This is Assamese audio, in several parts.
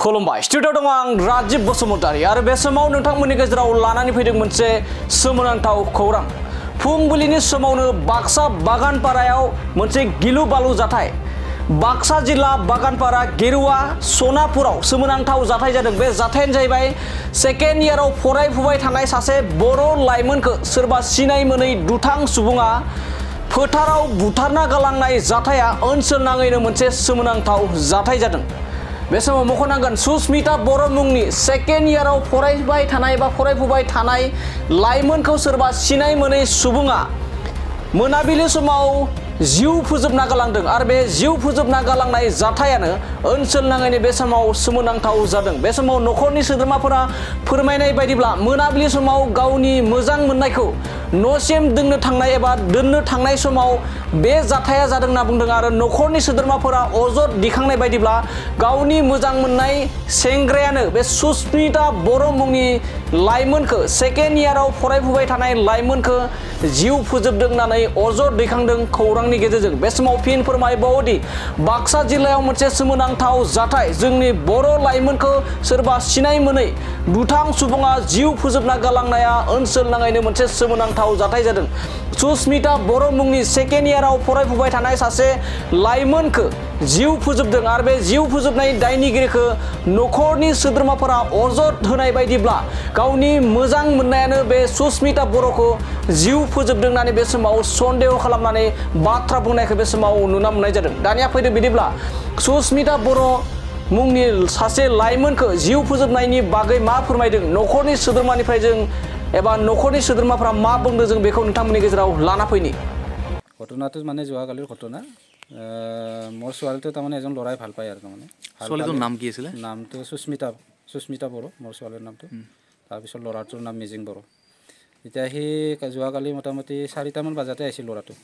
खुलुमबाय स्टुडिअ दङ आं राजिब बसुमतारी आरो बे समाव नोंथांमोननि गेजेराव लानानै फैदों मोनसे सोमोनांथाव खौरां फुंबिलिनि समावनो बाक्सा बागानपारायाव मोनसे गिलु बालु जाथाय बाक्सा जिल्ला बागानपारा गेरुवा सनापुराव सोमोनांथाव जाथाय जादों बे जाथायानो जाहैबाय सेकेन्ड इयाराव फरायफुबाय थानाय सासे बर' लाइमोनखौ सोरबा सिनाय मोनै दुथां सुबुङा फोथाराव बुथारना गालांनाय जाथाया ओनसोल नाङैनो मोनसे सोमोनांथाव जाथाय जादों बे समाव मख'नांगोन सुस्मिता बर' मुंनि सेकेन्ड इयाराव फरायफुबाय थानाय लाइमोनखौ सोरबा सिनाय मोनै सुबुङा मोनाबिलि समाव जिउ फोजोबना गालांदों आरो बे जिउ फोजोबना गालांनाय जाथायानो ओनसोल नाङैनो बे समाव सोमोनांथाव जादों बे समाव नखरनि सोद्रोमाफोरा फोरमायनाय बायदिब्ला मोनाबिलि समाव गावनि मोजां मोननायखौ न'सिम दोननो थांनाय समाव बे जाथाया जादों होनना बुंदों आरो नखरनि सोद्रोमाफोरा अजद दिखांनाय बायदिब्ला गावनि मोजां मोननाय सेंग्रायानो बे सुस्मिता बर' मुंनि लाइमोनखौ सेकेन्ड इयाराव फरायफुबाय थानाय लाइमोनखौ जिउ फोजोबदों होननानै अजद दैखांदों खौरांनि गेजेरजों बे समाव फिन फोरमायबावोदि बाक्सा जिल्लायाव मोनसे सोमोनांथाव जाथाय जोंनि बर' लाइमोनखौ सोरबा सिनाय मोनै दुथां सुबुङा जिउ फोजोबना गालांनाया ओनसोल नाङैनो मोनसे सोमोनांथाव जाथाय जादों सुस्मिता बर' मुंनि सेकेन्ड इयाराव फरायफुबाय थानाय सासे लाइमोनखौ जिउ फोजोबदों आरो बे जिउ फोजोबनाय दायनिगिरिखौ नखरनि सोद्रोमाफोरा अजद होनाय बायदिब्ला गावनि मोजां मोननायानो बे सुस्मिता बर'खौ जिउ फोजोबदों होननानै बे समाव सन्देह खालामनानै बाथ्रा बुंनायखौ बे समाव नुना मोननाय जादों दानिया फैदो बिदिब्ला सुस्मिता बर' मुंनि सासे लाइमोनखौ जिउ फोजोबनायनि बागै मा फोरमायदों नखरनि सोद्रोमानिफ्राय जों एबा नखरनि सोद्रोमाफोरा मा बुंदों जों बेखौ नोंथांमोननि गेजेराव लाना फैनि ঘটনাটো মানে যোৱাকালিৰ ঘটনা মোৰ ছোৱালীটো তাৰমানে এজন ল'ৰাই ভাল পায় আৰু তাৰমানে ছোৱালীটোৰ নাম কি আছিলে নামটো সুস্মিতা বড়ো মোৰ ছোৱালীৰ নামটো তাৰপিছত ল'ৰাটোৰ নাম মিজিং বড়ো এতিয়া সি যোৱাকালি মোটামুটি 4টামান বজাতে আহিছিল ল'ৰাটো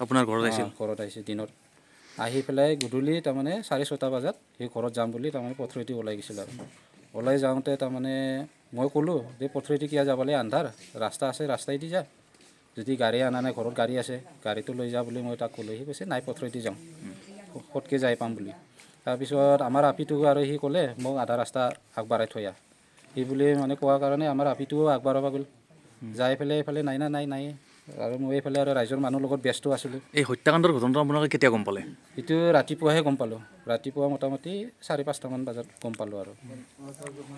আপোনাৰ ঘৰত আহিছিল ঘৰত আহিছে দিনত আহি পেলাই গধূলি তাৰমানে 6:30 বজাত সি ঘৰত যাম বুলি তাৰমানে পথৰেদি ওলাই গৈছিল আৰু ওলাই যাওঁতে তাৰমানে মই ক'লোঁ যে পথৰেদি কিয় যাবলৈ আন্ধাৰ ৰাস্তা আছে ৰাস্তাইদি যা যদি গাড়ী অনা নাই ঘৰত গাড়ী আছে গাড়ীটো লৈ যা বুলি মই তাক ক'লোঁ সি কৈছে নাই পথৰেদি যাওঁ ফটকৈ যাই পাম বুলি তাৰপিছত আমাৰ আপিটো আৰু সি ক'লে মোক আধা ৰাস্তা আগবঢ়াই থৈ আহ সি বুলি মানে কোৱাৰ কাৰণে আমাৰ আপিটোও আগবঢ়াব গ'ল যাই পেলাই এইফালে নাই আৰু মই এইফালে আৰু ৰাইজৰ মানুহৰ লগত ব্যস্ত আছিলোঁ এই হত্যাকাণ্ডৰ ঘটনাটো আপোনালোকে কেতিয়া গম পালে এইটো ৰাতিপুৱাহে গম পালোঁ ৰাতিপুৱা মোটামুটি 4-5টামান বজাত গম পালোঁ আৰু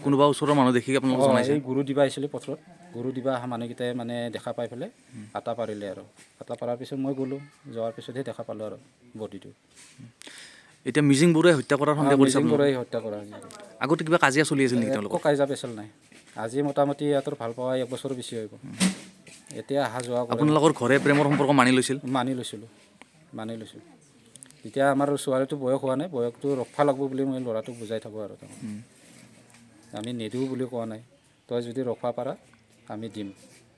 কোনোবা ওচৰৰ মানুহ দেখি আপোনালোকক জনাইছে এই গুৰু দিবা আহিছিলে পথৰত গুৰু দিবা অহা মানুহকেইটাই মানে দেখা পাই পেলাই আটা পাৰিলে আৰু আটা পাৰাৰ পিছত মই গ'লোঁ যোৱাৰ পিছতহে দেখা পালোঁ আৰু বডিটো এতিয়া মিজিং বৰুৱাই হত্যা কৰাৰ সন্দেহ কৰিছে মিজিং বৰুৱাই হত্যা কৰা আগতে কিবা কাজিয়া চলি আছিল নেকি তেওঁলোকৰ একো কাজিয়া পেচাল নাই আজি মোটামুটি ইহঁতৰ ভাল পোৱা 1 বছৰ বেছি হৈ গ'ল এতিয়া অহা যোৱা আপোনালোকৰ ঘৰে প্ৰেমৰ সম্পৰ্ক মানি লৈছিলোঁ এতিয়া আমাৰ ছোৱালীটো বয়স হোৱা নাই বয়সটো ৰখা লাগব বুলি মই ল'ৰাটোক বুজাই থাকোঁ আৰু আমি নিদিওঁ বুলি কোৱা নাই তই যদি ৰখা পাৰা আমি দিম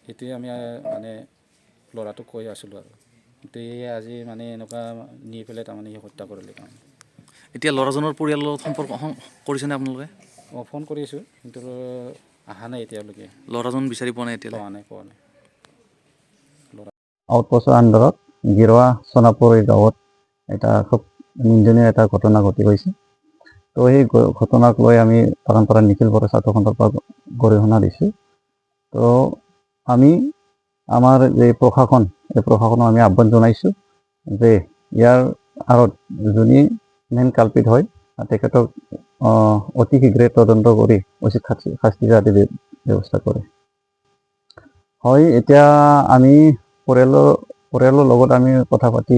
সেইটোৱে আমি মানে ল'ৰাটোক কৈ আছিলোঁ আৰু কিন্তু আজি মানে এনেকুৱা নি পেলাই তাৰমানে সি হত্যা কৰিলে এতিয়া ল'ৰাজনৰ পৰিয়ালৰ লগত সম্পৰ্ক কৰিছেনে আপোনালোকে ফোন কৰিছোঁ কিন্তু অহা নাই এতিয়ালৈকে ল'ৰাজন বিচাৰি পোৱা নাই এতিয়া পোৱা নাই আউটপোষ্টৰ আণ্ডাৰত গিৰোৱা সোনাপুৰ গাঁৱত এটা খুব নিন্দনীয় এটা ঘটনা ঘটি গৈছে তো সেই ঘটনাক লৈ আমি বাগানপাৰা নিখিল বড়ো ছাত্ৰ সন্থাৰ পৰা গৰিহণা দিছোঁ তো আমি আমাৰ এই প্ৰশাসনক আমি আহ্বান জনাইছোঁ যে ইয়াৰ আঁৰত যোনে মেইন কালপিত হয় তেখেতক অতি শীঘ্ৰে তদন্ত কৰি উচিত শাস্তি যাতে ব্যৱস্থা কৰে হয় এতিয়া আমি পৰিয়ালৰ লগত আমি কথা পাতি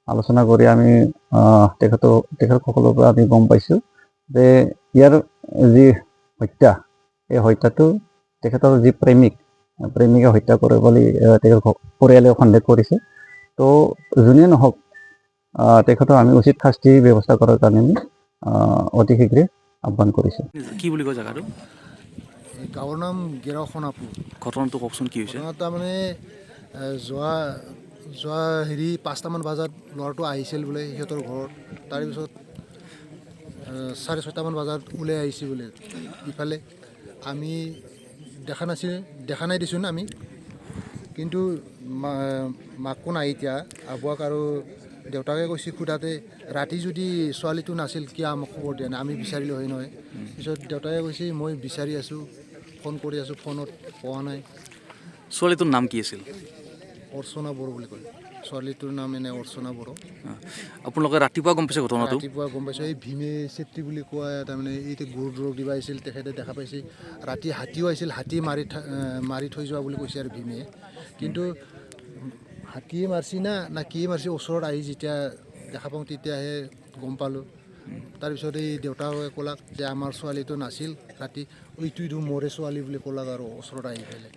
আলোচনা কৰি আমি তেখেতসকলৰ পৰা আমি গম পাইছোঁ যে ইয়াৰ যি হত্যা এই হত্যাটো তেখেতৰ যি প্ৰেমিকে হত্যা কৰে বুলি তেখেতৰ পৰিয়ালে সন্দেহ কৰিছে তো যোনে নহওক তেখেতক আমি উচিত শাস্তি ব্যৱস্থা কৰাৰ কাৰণে আমি অতি শীঘ্ৰে আহ্বান কৰিছোঁ কি বুলি কয় জেগাটো গাঁৱৰ নাম গেৰুৱা সোনাপুৰ ঘটনাটো কওকচোন কি হৈছে তাৰমানে যোৱা 5টামান বজাত ল'ৰাটো আহিছিল বোলে সিহঁতৰ ঘৰত তাৰপিছত 6:30টামান বজাত ওলাই আহিছে বোলে ইফালে আমি দেখা নাই দিছোঁ আমি কিন্তু মাকো নাই এতিয়া আবুৱাক আৰু দেউতাকে কৈছে সোধাতে ৰাতি যদি ছোৱালীটো নাছিল কিয় আমাক খবৰ দিয়া নাই আমি বিচাৰিলোঁ হয় নহয় পিছত দেউতাকে কৈছে মই বিচাৰি আছোঁ ফোন কৰি আছোঁ ফোনত পোৱা নাই ছোৱালীটোৰ নাম কি আছিল অৰ্চনা বড়ো বুলি কয় ছোৱালীটোৰ নাম এনে অৰ্চনা বড়ো আপোনালোকে ৰাতিপুৱা গম পাইছে ঘটনাটো ৰাতিপুৱা গম পাইছোঁ এই ভীমে চেত্ৰী বুলি কোৱা তাৰমানে এই গৰু দৰৱ দিবা আহিছিল তেখেতে দেখা পাইছে ৰাতি হাতীও আহিছিল হাতী মাৰি থৈ যোৱা বুলি কৈছে আৰু ভীমে কিন্তু হাতীয়ে মাৰছি না কিয়ে মাৰছি ওচৰত আহি যেতিয়া দেখা পাওঁ তেতিয়াহে গম পালোঁ তাৰপিছত এই দেউতাকে ক'লাক যে আমাৰ ছোৱালীটো নাছিল ৰাতি এইটো মোৰে ছোৱালী বুলি ক'লাক আৰু ওচৰত আহি পেলাই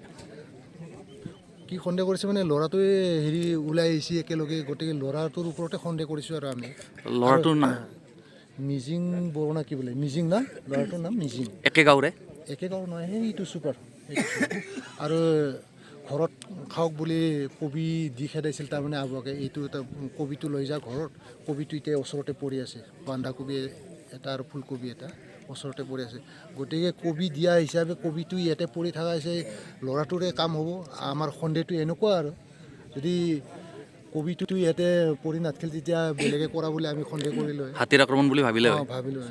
কি সন্দেহ কৰিছে মানে ল'ৰাটোৱে হেৰি ওলাই আহিছে একেলগে গতিকে ল'ৰাটোৰ ওপৰতে সন্দেহ কৰিছোঁ আৰু আমি ল'ৰাটোৰ নাম মিজিং বড়ো না কি বোলে মিজিং না ল'ৰাটোৰ নাম মিজিং একে গাঁৱৰে একে গাঁও নহয় সেইটো চুপাৰ আৰু ঘৰত খাওক বুলি কবি দি খেদাইছিল তাৰমানে আবুৱাকে এইটো এটা কবিটো লৈ যা ঘৰত কবিটো এতিয়া ওচৰতে পৰি আছে বন্ধাকবি এটা আৰু ফুলকবি এটা ওচৰতে পৰি আছে গতিকে কবি দিয়া হিচাপে কবিটো ইয়াতে পৰি থকা হৈছে ল'ৰাটোৰে কাম হ'ব আমাৰ সন্দেহটো এনেকুৱা আৰু যদি কবিটো ইয়াতে পৰি নাথাকিল তেতিয়া বেলেগে কৰা বুলি আমি সন্দেহ কৰিলোঁ হাতীৰ আক্ৰমণ বুলি ভাবিলে হয় ভাবিলোঁ